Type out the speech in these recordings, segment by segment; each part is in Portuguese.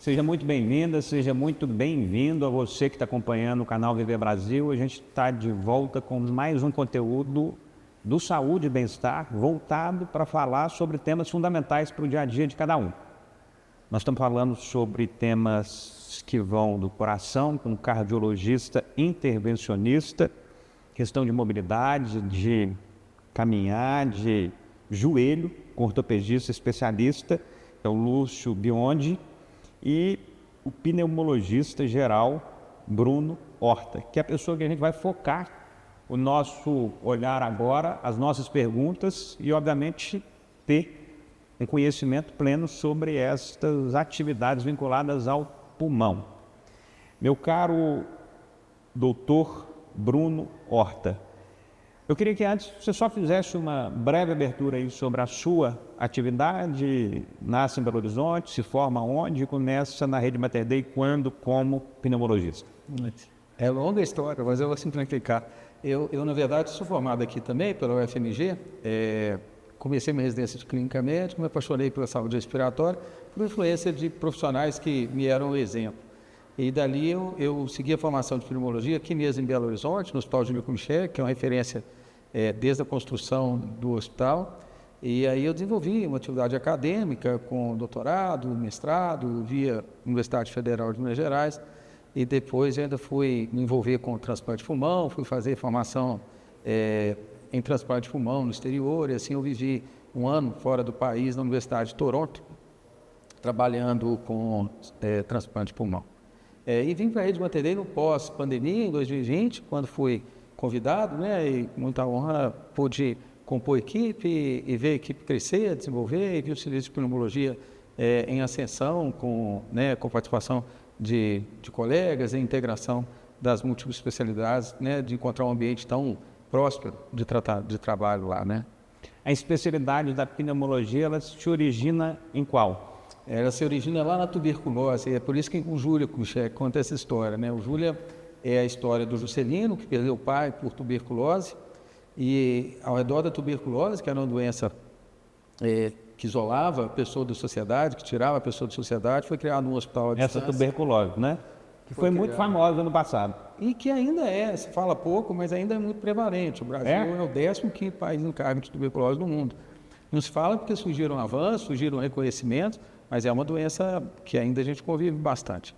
Seja muito bem-vinda, seja muito bem-vindo a você que está acompanhando o canal Viver Brasil. A gente está de volta com mais um conteúdo do Saúde e Bem-Estar, voltado para falar sobre temas fundamentais para o dia a dia de cada um. Nós estamos falando sobre temas que vão do coração, com um cardiologista intervencionista, questão de mobilidade, de caminhar, de joelho, com ortopedista especialista, é o Lúcio Biondi, e o pneumologista geral Bruno Horta, que é a pessoa que a gente vai focar o nosso olhar agora, as nossas perguntas e, obviamente, ter um conhecimento pleno sobre estas atividades vinculadas ao pulmão. Meu caro doutor Bruno Horta, eu queria que antes você só fizesse uma breve abertura aí sobre a sua atividade, nasce em Belo Horizonte, se forma onde e começa na rede Mater Dei quando como pneumologista. É longa história, mas eu vou simplificar. Eu na verdade, sou formado aqui também pela UFMG, comecei minha residência de clínica médica, me apaixonei pela saúde respiratória, por influência de profissionais que me eram um exemplo. E dali eu segui a formação de pneumologia aqui mesmo em Belo Horizonte, no Hospital Júlio Kubitschek, que é uma referência desde a construção do hospital. E aí eu desenvolvi uma atividade acadêmica com doutorado, mestrado, via Universidade Federal de Minas Gerais. E depois ainda fui me envolver com transplante de pulmão, fui fazer formação em transplante de pulmão no exterior. E assim eu vivi um ano fora do país, na Universidade de Toronto, trabalhando com transplante de pulmão. E vim para a Rede Mater Dei no pós-pandemia, em 2020, quando fui convidado, né, e com muita honra pude compor equipe e ver a equipe crescer, desenvolver, e vi o serviço de pneumologia em ascensão, com participação de colegas, e integração das múltiplas especialidades, né, de encontrar um ambiente tão próspero de trabalho lá, né. A especialidade da pneumologia, ela se origina em qual? Ela se origina lá na tuberculose, é por isso que o Júlio Kubitschek conta essa história, né. O Júlio é a história do Juscelino, que perdeu o pai por tuberculose, e ao redor da tuberculose, que era uma doença que isolava a pessoa da sociedade, que tirava a pessoa da sociedade, foi criado um hospital à distância. Essa tuberculose, né? Que foi muito famosa no passado. E que ainda se fala pouco, mas ainda é muito prevalente. O Brasil é o 15º país em carga de tuberculose no mundo. Não se fala porque surgiram avanços, surgiram reconhecimentos, mas é uma doença que ainda a gente convive bastante.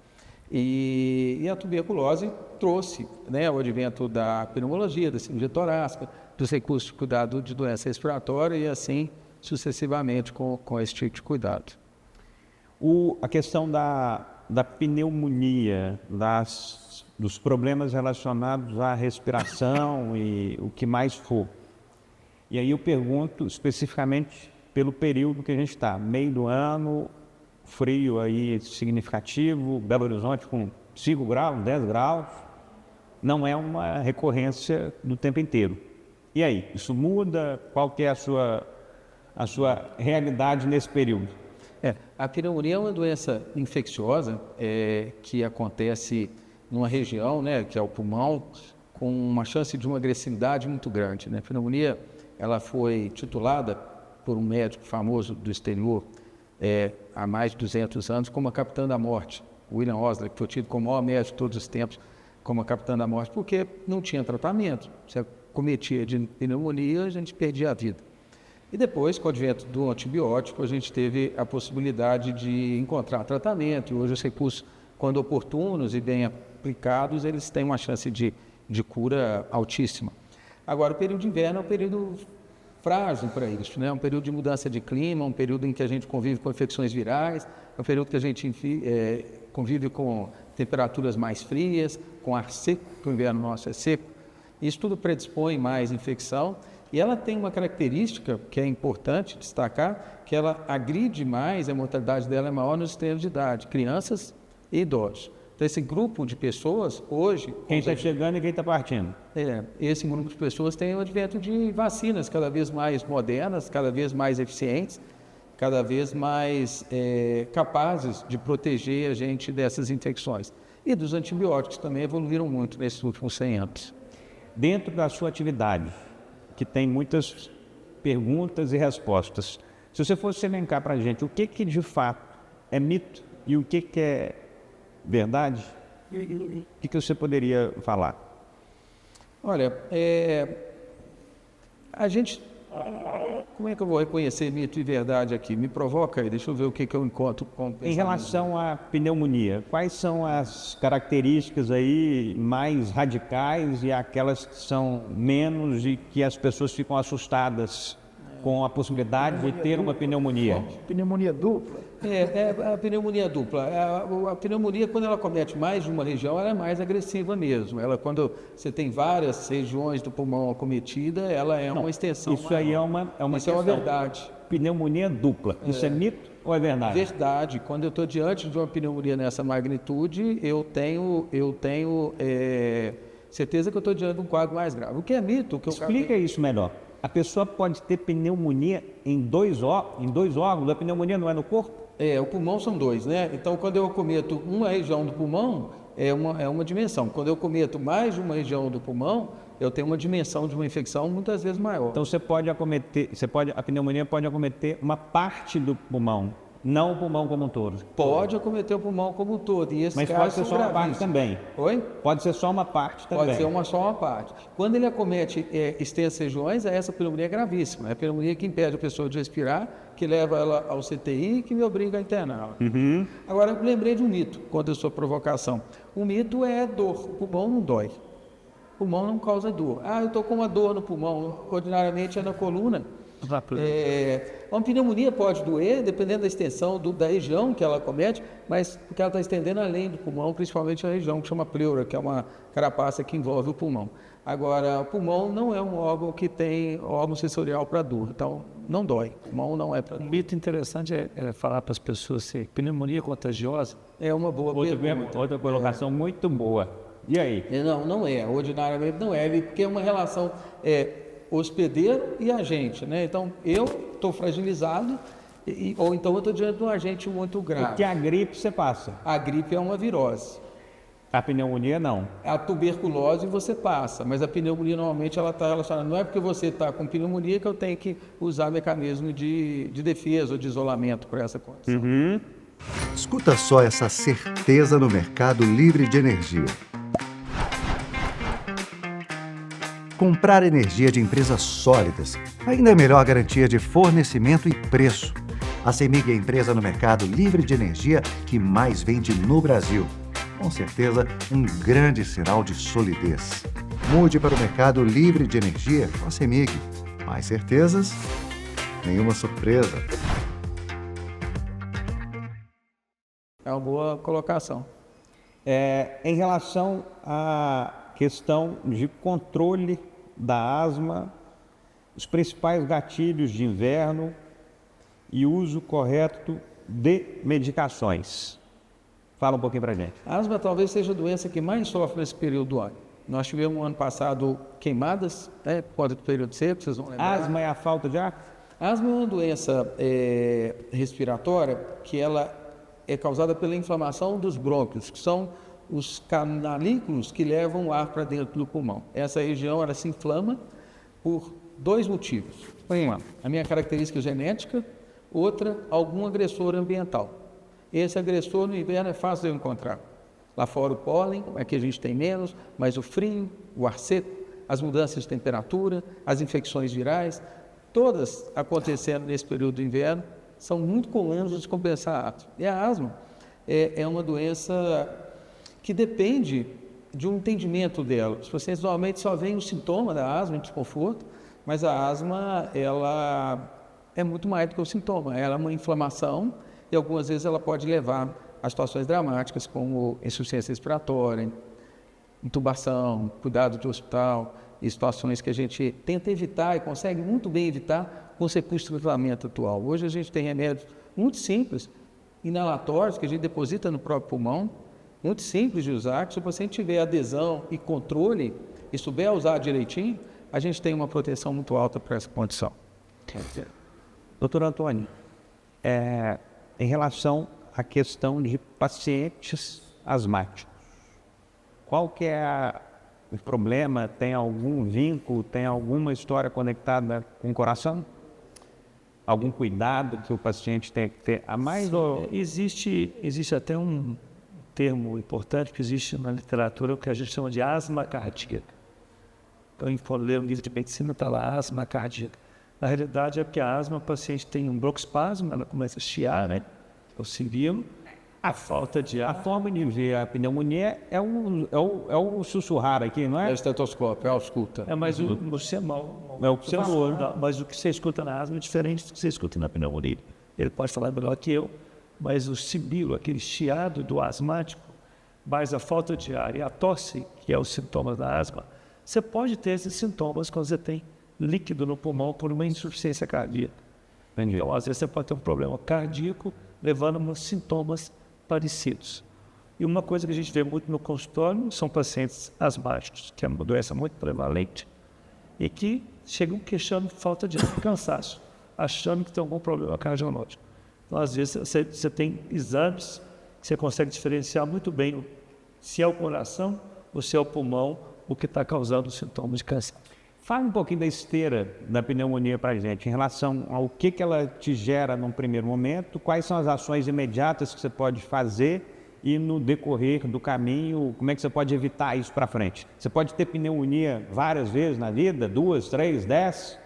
E a tuberculose trouxe, né, o advento da pneumologia, da cirurgia torácica, dos recursos de cuidado de doença respiratória e assim sucessivamente com esse tipo de cuidado. A questão da pneumonia, dos problemas relacionados à respiração e o que mais for. E aí eu pergunto especificamente pelo período que a gente está, meio do ano, frio aí significativo, Belo Horizonte com 5 graus, 10 graus, não é uma recorrência do tempo inteiro. E aí, isso muda? Qual que é a sua realidade nesse período? A pneumonia é uma doença infecciosa que acontece numa região, né, que é o pulmão, com uma chance de uma agressividade muito grande, né? A pneumonia, ela foi titulada por um médico famoso do exterior há mais de 200 anos como a capitã da morte, William Osler, que foi tido como o maior médico de todos os tempos como a capitã da morte, porque não tinha tratamento. Se cometia de pneumonia, a gente perdia a vida. E depois, com o advento do antibiótico, a gente teve a possibilidade de encontrar tratamento. E hoje os recursos, quando oportunos e bem aplicados, eles têm uma chance de cura altíssima. Agora, o período de inverno é um período frágil para isso, né? É um período de mudança de clima, um período em que a gente convive com infecções virais, é um período que a gente convive com temperaturas mais frias, com ar seco, porque o inverno nosso é seco. Isso tudo predispõe mais infecção. E ela tem uma característica que é importante destacar, que ela agride mais, a mortalidade dela é maior nos extremos de idade, crianças e idosos. Então, esse grupo de pessoas, hoje... Quem está chegando e quem está partindo. Esse grupo de pessoas tem o advento de vacinas cada vez mais modernas, cada vez mais eficientes, cada vez mais capazes de proteger a gente dessas infecções. E dos antibióticos também evoluíram muito nesses últimos 100 anos. Dentro da sua atividade, que tem muitas perguntas e respostas, se você fosse elencar para a gente o que de fato é mito e o que é verdade? O que você poderia falar? Olha, a gente... Como é que eu vou reconhecer mito e verdade aqui? Me provoca aí, deixa eu ver o que eu encontro com o Em pensamento. relação à pneumonia, quais são as características aí mais radicais e aquelas que são menos e que as pessoas ficam assustadas com a possibilidade de ter uma pneumonia? Pneumonia dupla? A pneumonia dupla. A pneumonia, quando ela comete mais de uma região, ela é mais agressiva mesmo. Ela, quando você tem várias regiões do pulmão acometida, ela é uma extensão Isso aí é uma Isso é uma questão. verdade. Pneumonia dupla. Isso é mito ou é verdade? Verdade. Quando eu estou diante de uma pneumonia nessa magnitude, eu tenho certeza que eu estou diante de um quadro mais grave. O que é mito? Explica isso melhor. A pessoa pode ter pneumonia em dois órgãos, a pneumonia não é no corpo? O pulmão são dois, né? Então, quando eu acometo uma região do pulmão, é uma dimensão. Quando eu acometo mais de uma região do pulmão, eu tenho uma dimensão de uma infecção muitas vezes maior. Então a pneumonia pode acometer uma parte do pulmão, não o pulmão como um todo. Pode acometer o pulmão como um todo. E Mas pode ser só uma parte também. Oi? Pode ser só uma parte também. Pode ser só uma parte. Quando ele acomete extensas regiões, essa pneumonia é gravíssima. É a pneumonia que impede a pessoa de respirar, que leva ela ao CTI e que me obriga a interná-la. Agora, eu lembrei de um mito, quanto à sua provocação. O mito é dor. O pulmão não dói. O pulmão não causa dor. Eu estou com uma dor no pulmão. Ordinariamente é na coluna. Uma pneumonia pode doer, dependendo da extensão da região que ela comete, mas porque ela está estendendo além do pulmão, principalmente a região que chama pleura, que é uma carapaça que envolve o pulmão. Agora, o pulmão não é um órgão que tem órgão sensorial para dor, então não dói. O pulmão não é para dor. Um mito interessante é falar para as pessoas se pneumonia contagiosa. É uma boa pergunta. Outra colocação muito boa. E aí? Não é. Ordinariamente não é, porque é uma relação hospedeiro e agente, né? Então, eu estou fragilizado ou então eu estou diante de um agente muito grave. Porque a gripe você passa. A gripe é uma virose. A pneumonia não. A tuberculose você passa, mas a pneumonia normalmente ela está relacionada. Não é porque você está com pneumonia que eu tenho que usar mecanismo de defesa ou de isolamento para essa condição. Escuta só essa certeza no mercado livre de energia. Comprar energia de empresas sólidas ainda é melhor garantia de fornecimento e preço. A CEMIG é a empresa no mercado livre de energia que mais vende no Brasil. Com certeza, um grande sinal de solidez. Mude para o mercado livre de energia com a CEMIG. Mais certezas? Nenhuma surpresa. É uma boa colocação. Em relação à questão de controle da asma, os principais gatilhos de inverno e uso correto de medicações. Fala um pouquinho para a gente. A asma talvez seja a doença que mais sofre nesse período do ano. Nós tivemos no ano passado queimadas, por conta do período seco, vocês vão lembrar. Asma é a falta de ar? A asma é uma doença respiratória que ela é causada pela inflamação dos brônquios, que são os canalículos que levam o ar para dentro do pulmão. Essa região ela se inflama por dois motivos. Uma, a minha característica genética, outra, algum agressor ambiental. Esse agressor no inverno é fácil de eu encontrar. Lá fora o pólen, aqui a gente tem menos, mas o frio, o ar seco, as mudanças de temperatura, as infecções virais, todas acontecendo nesse período do inverno, são muito comuns de compensar a asma. E a asma é uma doença que depende de um entendimento dela. Os pacientes normalmente só veem o sintoma da asma, o desconforto, mas a asma ela é muito mais do que o sintoma. Ela é uma inflamação e algumas vezes ela pode levar a situações dramáticas como insuficiência respiratória, intubação, cuidado de hospital e situações que a gente tenta evitar e consegue muito bem evitar com os recursos de tratamento atual. Hoje a gente tem remédios muito simples, inalatórios, que a gente deposita no próprio pulmão, muito simples de usar, que se o paciente tiver adesão e controle e souber usar direitinho, a gente tem uma proteção muito alta para essa condição. Doutor Antônio, em relação à questão de pacientes asmáticos, qual que é o problema? Tem algum vínculo, tem alguma história conectada com o coração? algum cuidado que o paciente tem que ter a mais? Ou... Existe até um termo importante que existe na literatura, que a gente chama de asma cardíaca. Então, for ler um livro de medicina, está lá, asma cardíaca. Na realidade, é porque a asma, o paciente tem um broncoespasmo, ela começa a chiar, né? O sibilo, a falta de ar. A forma de ver a pneumonia é o sussurrar aqui, não É é? o estetoscópio, é a ausculta. É, mas você mal. É o que você falou, né? Mas o que você escuta na asma é diferente do que você escuta na pneumonia. Ele pode falar melhor que eu, mas o sibilo, aquele chiado do asmático, mais a falta de ar e a tosse, que é os sintomas da asma, você pode ter esses sintomas quando você tem líquido no pulmão por uma insuficiência cardíaca. Entendi. Então, às vezes, você pode ter um problema cardíaco levando a sintomas parecidos. E uma coisa que a gente vê muito no consultório são pacientes asmáticos, que é uma doença muito prevalente, e que chegam queixando falta de ar, cansaço, achando que tem algum problema cardiológico. Então, às vezes, você tem exames que você consegue diferenciar muito bem se é o coração ou se é o pulmão o que está causando os sintomas de cansaço. Fala um pouquinho da esteira da pneumonia para a gente, em relação ao que ela te gera num primeiro momento, quais são as ações imediatas que você pode fazer e no decorrer do caminho, como é que você pode evitar isso para frente? Você pode ter pneumonia várias vezes na vida, 2, 3, 10?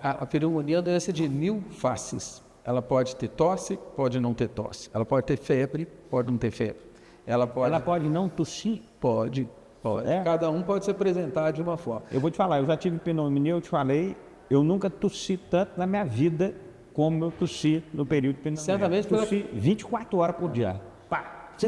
A pneumonia é uma doença de 1000 faces. Ela pode ter tosse, pode não ter tosse. Ela pode ter febre, pode não ter febre. Ela pode não tossir? Pode. É? Cada um pode se apresentar de uma forma. Eu vou te falar, eu já tive pneumonia, eu te falei, eu nunca tossi tanto na minha vida como eu tossi no período de pneumonia. Certamente tossi 24 horas por dia.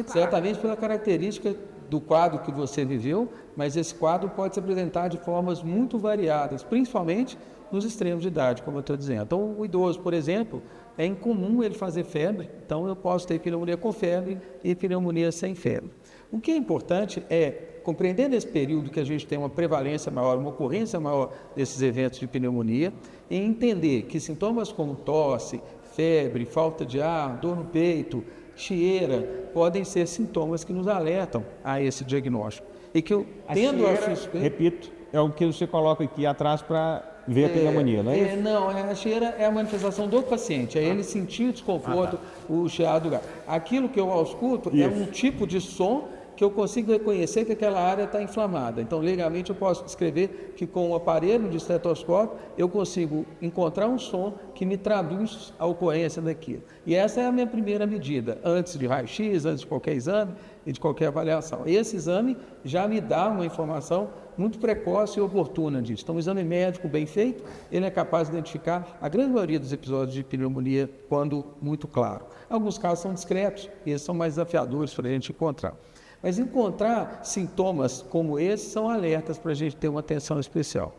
Certamente pela característica do quadro que você viveu, mas esse quadro pode se apresentar de formas muito variadas, principalmente nos extremos de idade, como eu estou dizendo. Então, o idoso, por exemplo, é incomum ele fazer febre, então eu posso ter pneumonia com febre e pneumonia sem febre. O que é importante é, compreendendo esse período que a gente tem uma prevalência maior, uma ocorrência maior desses eventos de pneumonia, e entender que sintomas como tosse, febre, falta de ar, dor no peito, chieira, podem ser sintomas que nos alertam a esse diagnóstico. E que eu tendo a suspeita... Repito, é o que você coloca aqui atrás para ver a pneumonia, não é isso? Não, a chieira é a manifestação do paciente, é ele sentir o desconforto, o chiado do ar. Aquilo que eu ausculto é um tipo de som que eu consigo reconhecer que aquela área está inflamada. Então, legalmente, eu posso descrever que com o aparelho de estetoscópio eu consigo encontrar um som que me traduz a ocorrência daquilo. E essa é a minha primeira medida, antes de raio-x, antes de qualquer exame e de qualquer avaliação. Esse exame já me dá uma informação muito precoce e oportuna disso. Então, o exame médico bem feito, ele é capaz de identificar a grande maioria dos episódios de pneumonia quando muito claro. Alguns casos são discretos e esses são mais desafiadores para a gente encontrar. Mas encontrar sintomas como esses são alertas para a gente ter uma atenção especial.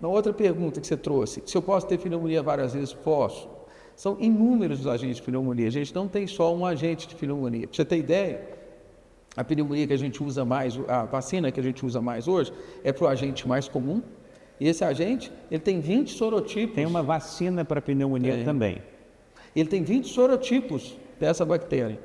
Na outra pergunta que você trouxe, se eu posso ter pneumonia várias vezes? Posso. São inúmeros os agentes de pneumonia, a gente não tem só um agente de pneumonia. Para você ter ideia, a pneumonia que a gente usa mais, a vacina que a gente usa mais hoje, é para o agente mais comum. E esse agente, ele tem 20 sorotipos. Tem uma vacina para pneumonia também. Ele tem 20 sorotipos dessa bactéria.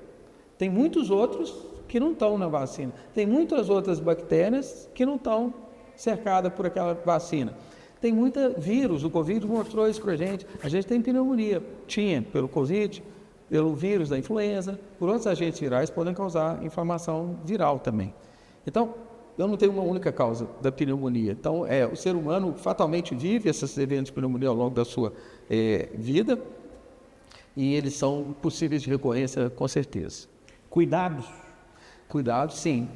Tem muitos outros que não estão na vacina. Tem muitas outras bactérias que não estão cercadas por aquela vacina. Tem muita vírus, o Covid mostrou isso para a gente tem pneumonia. Tinha pelo Covid, pelo vírus da influenza, por outros agentes virais podem causar inflamação viral também. Então, eu não tenho uma única causa da pneumonia. Então, o ser humano fatalmente vive esses eventos de pneumonia ao longo da sua vida e eles são possíveis de recorrência com certeza. Cuidados? Cuidado, sim.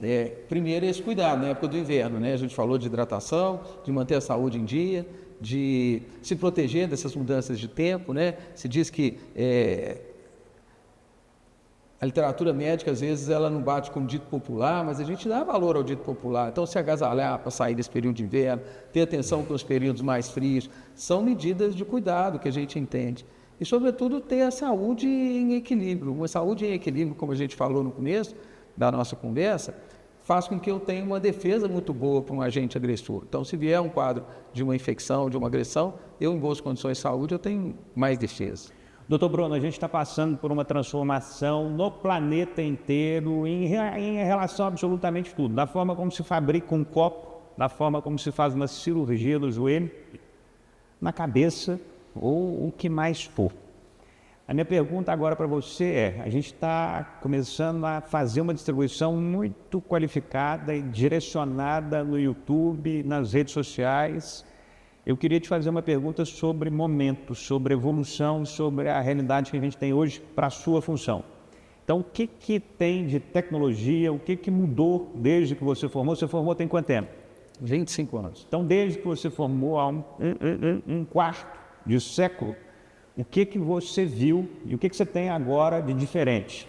Primeiro, esse cuidado na época do inverno, né? A gente falou de hidratação, de manter a saúde em dia, de se proteger dessas mudanças de tempo, né? Se diz que a literatura médica, às vezes, ela não bate como dito popular, mas a gente dá valor ao dito popular. Então, se agasalhar para sair desse período de inverno, ter atenção com os períodos mais frios, são medidas de cuidado que a gente entende. E, sobretudo, ter a saúde em equilíbrio. Uma saúde em equilíbrio, como a gente falou no começo da nossa conversa, faz com que eu tenha uma defesa muito boa para um agente agressor. Então, se vier um quadro de uma infecção, de uma agressão, eu, em boas condições de saúde, eu tenho mais defesa. Doutor Bruno, a gente está passando por uma transformação no planeta inteiro em relação a absolutamente tudo. Da forma como se fabrica um copo, da forma como se faz uma cirurgia do joelho, na cabeça. ou o que mais for. A minha pergunta agora para você é, a gente está começando a fazer uma distribuição muito qualificada e direcionada no YouTube, nas redes sociais. Eu queria te fazer uma pergunta sobre momentos, sobre evolução, sobre a realidade que a gente tem hoje para a sua função. Então, o que tem de tecnologia, o que mudou desde que você formou? Você formou tem quanto tempo? 25 anos. Então, desde que você formou há um quarto de século, o que você viu e o que você tem agora de diferente?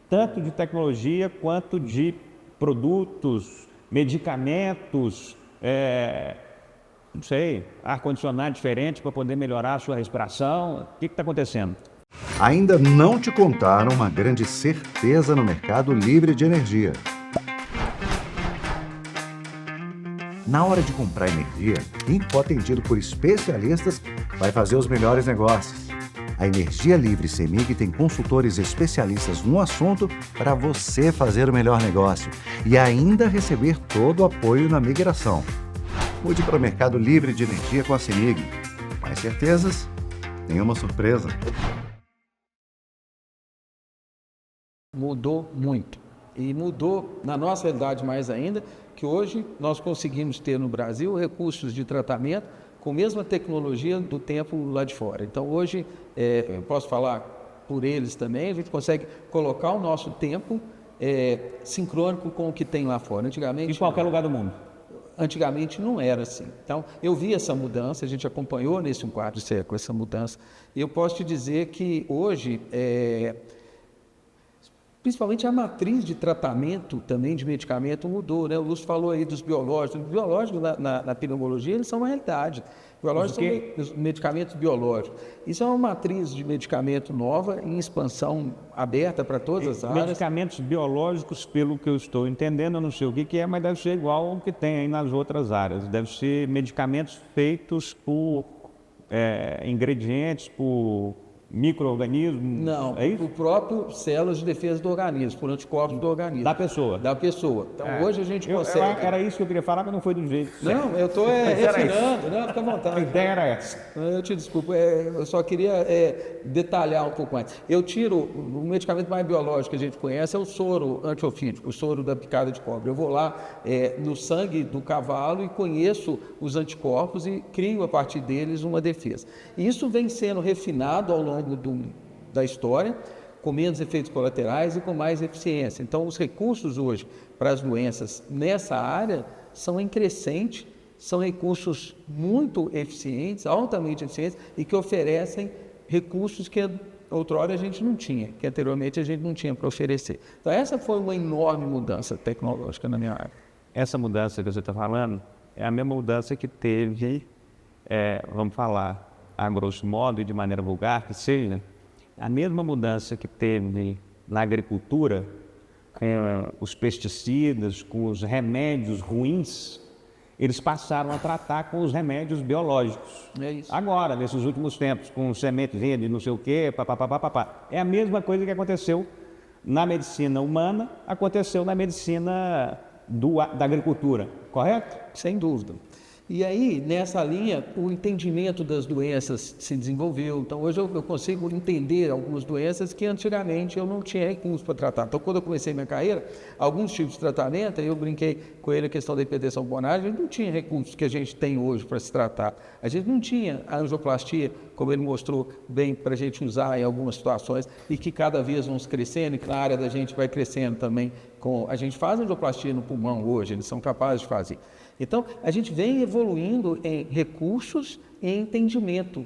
Tanto de tecnologia quanto de produtos, medicamentos, não sei, ar-condicionado diferente para poder melhorar a sua respiração. O que está acontecendo? Ainda não te contaram uma grande certeza no mercado livre de energia. Na hora de comprar energia, quem for atendido por especialistas vai fazer os melhores negócios. A Energia Livre CEMIG tem consultores especialistas no assunto para você fazer o melhor negócio e ainda receber todo o apoio na migração. Mude para o mercado livre de energia com a CEMIG. Mais certezas? Nenhuma surpresa. Mudou muito. E mudou na nossa realidade mais ainda, que hoje nós conseguimos ter no Brasil recursos de tratamento com a mesma tecnologia do tempo lá de fora. Então hoje, eu posso falar por eles também, a gente consegue colocar o nosso tempo sincrônico com o que tem lá fora. Antigamente, Em qualquer lugar do mundo. Antigamente não era assim. Então, eu vi essa mudança, a gente acompanhou nesse quarto de século essa mudança. E eu posso te dizer que hoje, principalmente a matriz de tratamento também de medicamento mudou, né? O Lúcio falou aí dos biológicos. Os biológicos na pneumologia, eles são uma realidade. Biológicos são os medicamentos biológicos. Isso é uma matriz de medicamento nova em expansão aberta para todas as áreas. Medicamentos biológicos, pelo que eu estou entendendo, eu não sei o que é, mas deve ser igual ao que tem aí nas outras áreas. Deve ser medicamentos feitos por ingredientes, por micro-organismos. Não, é isso? o próprio células de defesa do organismo, por anticorpos do organismo. Da pessoa. Da pessoa. Então, hoje a gente consegue... Era isso que eu queria falar, mas não foi do jeito certo. Não, eu estou refinando, não, fica à vontade. A ideia era essa. Eu te desculpo, eu só queria detalhar um pouco mais. Eu tiro, o medicamento mais biológico que a gente conhece é o soro antiofídico, o soro da picada de cobra. Eu vou lá no sangue do cavalo e conheço os anticorpos e crio a partir deles uma defesa. E isso vem sendo refinado ao longo da história, com menos efeitos colaterais e com mais eficiência. Então, os recursos hoje para as doenças nessa área são em crescente, são recursos muito eficientes, altamente eficientes e que oferecem recursos que outrora a gente não tinha, que anteriormente a gente não tinha para oferecer. Então, essa foi uma enorme mudança tecnológica na minha área. Essa mudança que você está falando é a mesma mudança que teve, vamos falar a grosso modo e de maneira vulgar, que seja a mesma mudança que teve na agricultura, com os pesticidas, com os remédios ruins, eles passaram a tratar com os remédios biológicos. É isso. Agora, nesses últimos tempos, com sementezinha de não sei o quê, papapá. É a mesma coisa que aconteceu na medicina humana, aconteceu na medicina da agricultura, correto? Sem dúvida. E aí, nessa linha, o entendimento das doenças se desenvolveu. Então, hoje eu consigo entender algumas doenças que antigamente eu não tinha recurso para tratar. Então, quando eu comecei minha carreira, alguns tipos de tratamento, aí eu brinquei com ele a questão da hipertensão pulmonar, a gente não tinha recursos que a gente tem hoje para se tratar. A gente não tinha a angioplastia, como ele mostrou bem, para a gente usar em algumas situações, e que cada vez vamos crescendo, e que na área da gente vai crescendo também. A gente faz angioplastia no pulmão hoje, eles são capazes de fazer. Então, a gente vem evoluindo em recursos e em entendimento,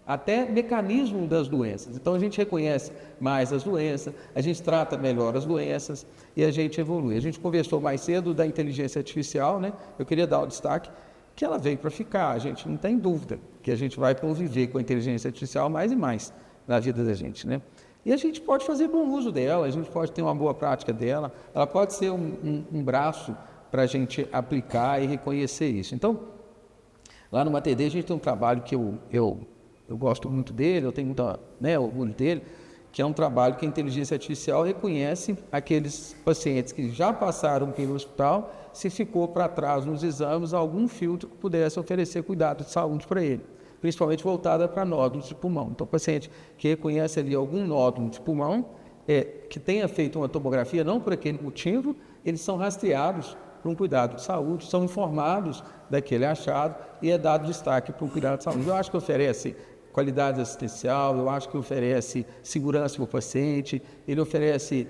até mecanismo das doenças. Então, a gente reconhece mais as doenças, a gente trata melhor as doenças e a gente evolui. A gente conversou mais cedo da inteligência artificial, né? Eu queria dar o destaque que ela veio para ficar, a gente não tem dúvida que a gente vai conviver com a inteligência artificial mais e mais na vida da gente, né? E a gente pode fazer bom uso dela, a gente pode ter uma boa prática dela, ela pode ser um braço para a gente aplicar e reconhecer isso. Então, lá no MATD a gente tem um trabalho que eu gosto muito dele, eu tenho muito orgulho dele, que é um trabalho que a inteligência artificial reconhece aqueles pacientes que já passaram pelo hospital, se ficou para trás nos exames algum filtro que pudesse oferecer cuidado de saúde para ele. principalmente voltada para nódulos de pulmão. Então, o paciente que reconhece ali algum nódulo de pulmão, que tenha feito uma tomografia, não por aquele motivo, eles são rastreados para um cuidado de saúde, são informados daquele achado e é dado destaque para um cuidado de saúde. Eu acho que oferece qualidade assistencial, eu acho que oferece segurança para o paciente, ele oferece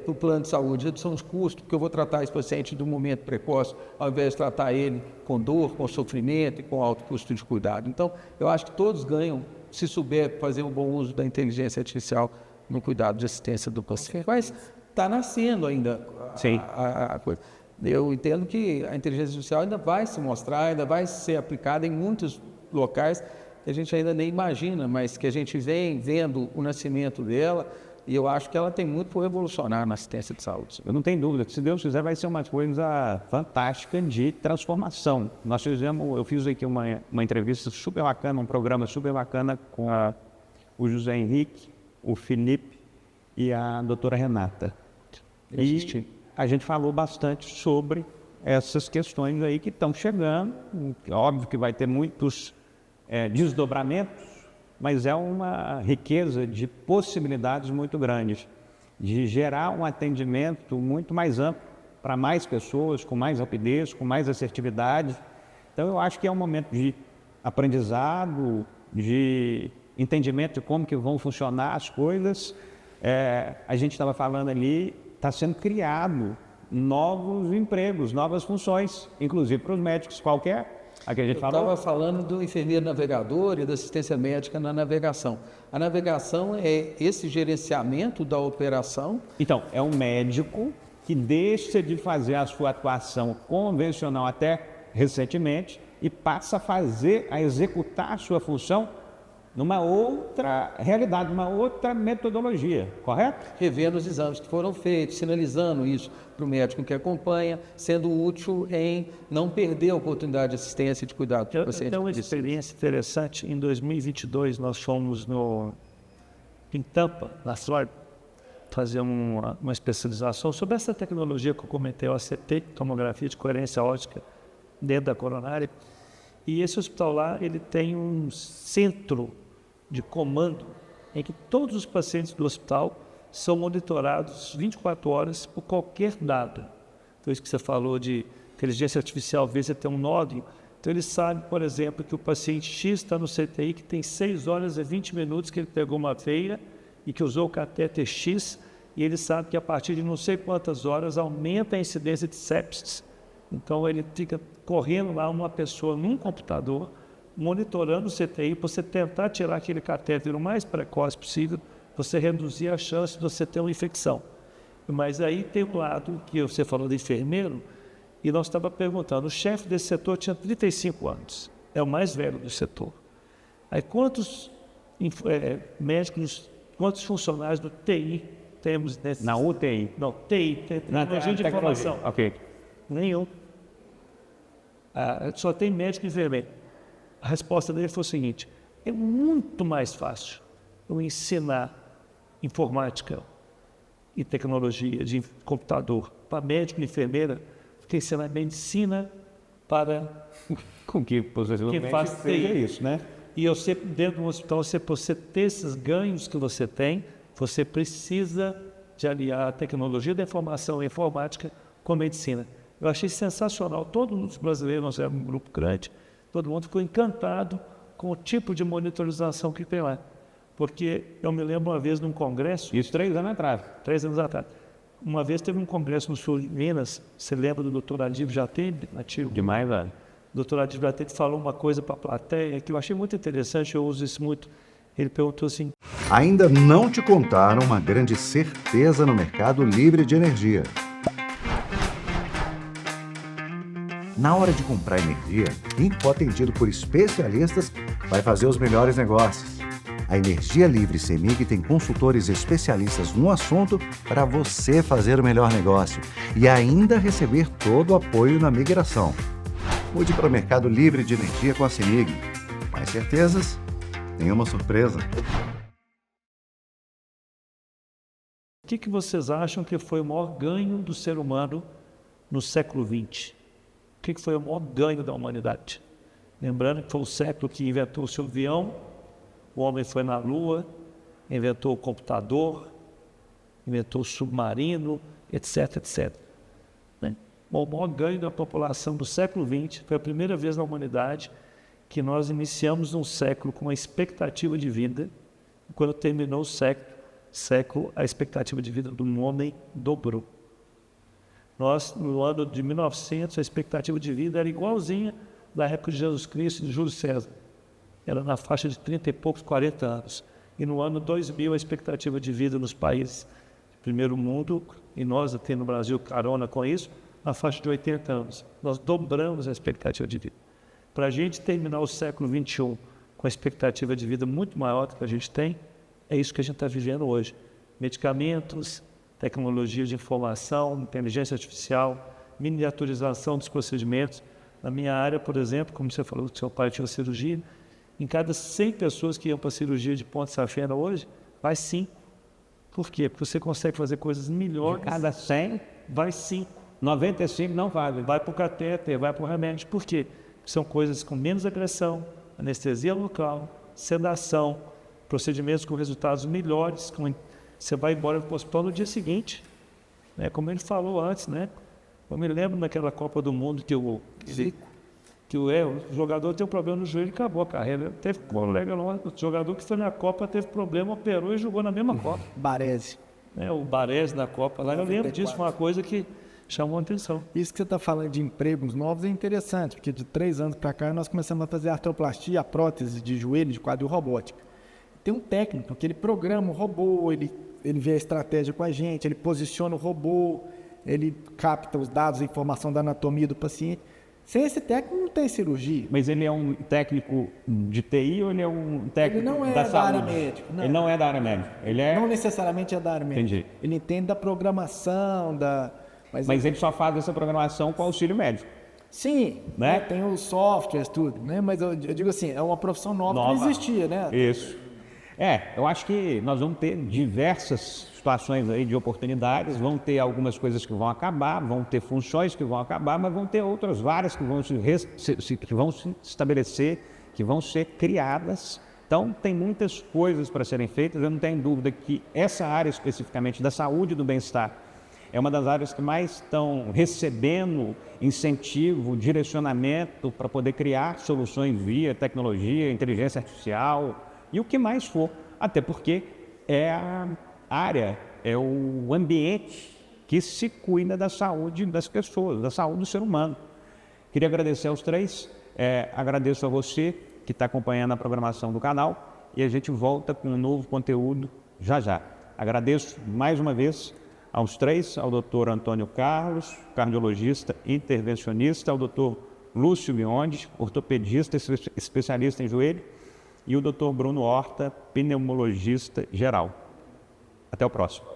para o plano de saúde redução de custo, porque eu vou tratar esse paciente do momento precoce, ao invés de tratar ele com dor, com sofrimento e com alto custo de cuidado. Então, eu acho que todos ganham se souber fazer um bom uso da inteligência artificial no cuidado de assistência do paciente. Mas está nascendo ainda a coisa. Eu entendo que a inteligência artificial ainda vai se mostrar, ainda vai ser aplicada em muitos locais que a gente ainda nem imagina, mas que a gente vem vendo o nascimento dela e eu acho que ela tem muito por revolucionar na assistência de saúde. Eu não tenho dúvida que, se Deus quiser, vai ser uma coisa fantástica de transformação. Eu fiz aqui uma entrevista super bacana, um programa super bacana com o José Henrique, o Felipe e a doutora Renata. E a gente falou bastante sobre essas questões aí que estão chegando. Óbvio que vai ter muitos desdobramentos, mas é uma riqueza de possibilidades muito grandes, de gerar um atendimento muito mais amplo para mais pessoas, com mais rapidez, com mais assertividade. Então, eu acho que é um momento de aprendizado, de entendimento de como que vão funcionar as coisas. A gente estava falando ali, está sendo criado novos empregos, novas funções, inclusive para os médicos qualquer. Aqui a gente estava falando do enfermeiro navegador e da assistência médica na navegação. A navegação é esse gerenciamento da operação. Então, é um médico que deixa de fazer a sua atuação convencional até recentemente e passa a executar a sua função numa outra realidade, numa outra metodologia, correto? Revendo os exames que foram feitos, sinalizando isso para o médico que acompanha, sendo útil em não perder a oportunidade de assistência e de cuidado do paciente. Tem uma experiência interessante. Em 2022, nós fomos em Tampa, na Flórida, fazer uma especialização sobre essa tecnologia que eu comentei, o ACT, tomografia de coerência óptica dentro da coronária. E esse hospital lá, ele tem um centro de comando em que todos os pacientes do hospital são monitorados 24 horas por qualquer dado. Então, isso que você falou de inteligência artificial, às vezes você tem um nódulo, então ele sabe, por exemplo, que o paciente X está no CTI, que tem 6 horas e 20 minutos que ele pegou uma veia e que usou o catéter X, e ele sabe que a partir de não sei quantas horas aumenta a incidência de sepsis. Então, ele fica correndo lá uma pessoa num computador, monitorando o CTI, para você tentar tirar aquele catéter o mais precoce possível, você reduzir a chance de você ter uma infecção. Mas aí tem um lado que você falou de enfermeiro, e nós estávamos perguntando, o chefe desse setor tinha 35 anos, é o mais velho do setor. Aí quantos médicos, quantos funcionários do TI temos nesse... Na UTI? Não, TI, tecnologia de informação. Ok. Nenhum. Só tem médico e enfermeiro. A resposta dele foi o seguinte: é muito mais fácil eu ensinar informática e tecnologia de computador para médico e enfermeira do que ensinar medicina para quem faz TI. Isso, né? E eu sempre, dentro do hospital, você ter esses ganhos que você tem, você precisa de aliar a tecnologia da informação e a informática com a medicina. Eu achei sensacional. Todos os brasileiros, nós éramos um grupo grande, todo mundo ficou encantado com o tipo de monitorização que tem lá. Porque eu me lembro uma vez num congresso... Isso 3 anos atrás. 3 anos atrás. Uma vez teve um congresso no sul de Minas, você lembra do doutor Adib Jatene? Demais, velho. O doutor Adib Jatene falou uma coisa para a plateia que eu achei muito interessante, eu uso isso muito. Ele perguntou assim... Ainda não te contaram uma grande certeza no mercado livre de energia. Na hora de comprar energia, quem for atendido por especialistas vai fazer os melhores negócios. A Energia Livre CEMIG tem consultores especialistas no assunto para você fazer o melhor negócio e ainda receber todo o apoio na migração. Mude para o mercado livre de energia com a CEMIG. Mais certezas? Nenhuma surpresa. O que vocês acham que foi o maior ganho do ser humano no século XX? O que foi o maior ganho da humanidade Lembrando que foi o século que inventou o seu avião, o homem foi na Lua, inventou o computador, inventou o submarino, etc, etc. Né? O maior ganho da população do século XX foi a primeira vez na humanidade que nós iniciamos um século com uma expectativa de vida, e quando terminou o século, a expectativa de vida do homem dobrou. Nós, no ano de 1900, a expectativa de vida era igualzinha da época de Jesus Cristo e de Júlio César. Era na faixa de 30 e poucos, 40 anos. E no ano 2000, a expectativa de vida nos países de primeiro mundo, e nós até no Brasil carona com isso, na faixa de 80 anos. Nós dobramos a expectativa de vida. Para a gente terminar o século XXI com a expectativa de vida muito maior do que a gente tem, é isso que a gente está vivendo hoje. Medicamentos, tecnologia de informação, inteligência artificial, miniaturização dos procedimentos. Na minha área, por exemplo, como você falou que seu pai tinha cirurgia, em cada 100 pessoas que iam para a cirurgia de ponte safena hoje, vai 5. Por quê? Porque você consegue fazer coisas melhores. De cada 100, vai 5. 95 não vale. Vai para o catéter, vai para o remédio. Por quê? São coisas com menos agressão, anestesia local, sedação, procedimentos com resultados melhores. Você vai embora para o hospital no dia seguinte. Né? Como ele falou antes, né? Eu me lembro naquela Copa do Mundo que o jogador tem um problema no joelho e acabou a carreira. Teve um colega lá, o jogador que foi na Copa teve problema, operou e jogou na mesma Copa. Baresi. O Baresi na Copa lá, eu lembro disso, foi uma coisa que chamou a atenção. Isso que você está falando de empregos novos é interessante, porque de 3 anos para cá nós começamos a fazer artroplastia, a prótese de joelho, de quadril robótica. Tem um técnico que ele programa o robô, ele vê a estratégia com a gente, ele posiciona o robô, ele capta os dados, a informação da anatomia do paciente. Sem esse técnico não tem cirurgia. Mas ele é um técnico de TI ou ele é um técnico Ele não é da da saúde? área médica. Não. Ele não é da área médica. Ele é... Não necessariamente é da área médica. Entendi. Ele entende da programação, Mas ele só faz essa programação com auxílio médico. Sim, Né? Tem os softwares, tudo, né? Mas eu digo assim, é uma profissão nova que não existia, né? Isso. Eu acho que nós vamos ter diversas situações aí de oportunidades, vão ter algumas coisas que vão acabar, vão ter funções que vão acabar, mas vão ter outras várias que vão se estabelecer, que vão ser criadas. Então, tem muitas coisas para serem feitas. Eu não tenho dúvida que essa área especificamente da saúde e do bem-estar é uma das áreas que mais estão recebendo incentivo, direcionamento para poder criar soluções via tecnologia, inteligência artificial e o que mais for. Até porque é a área, é o ambiente que se cuida da saúde das pessoas, da saúde do ser humano. Queria agradecer aos três, agradeço a você que está acompanhando a programação do canal e a gente volta com um novo conteúdo já já. Agradeço mais uma vez aos três, ao Dr. Antônio Carlos, cardiologista intervencionista, ao Dr. Lúcio Biondi, ortopedista especialista em joelho, e o Dr. Bruno Horta, pneumologista geral. Até o próximo.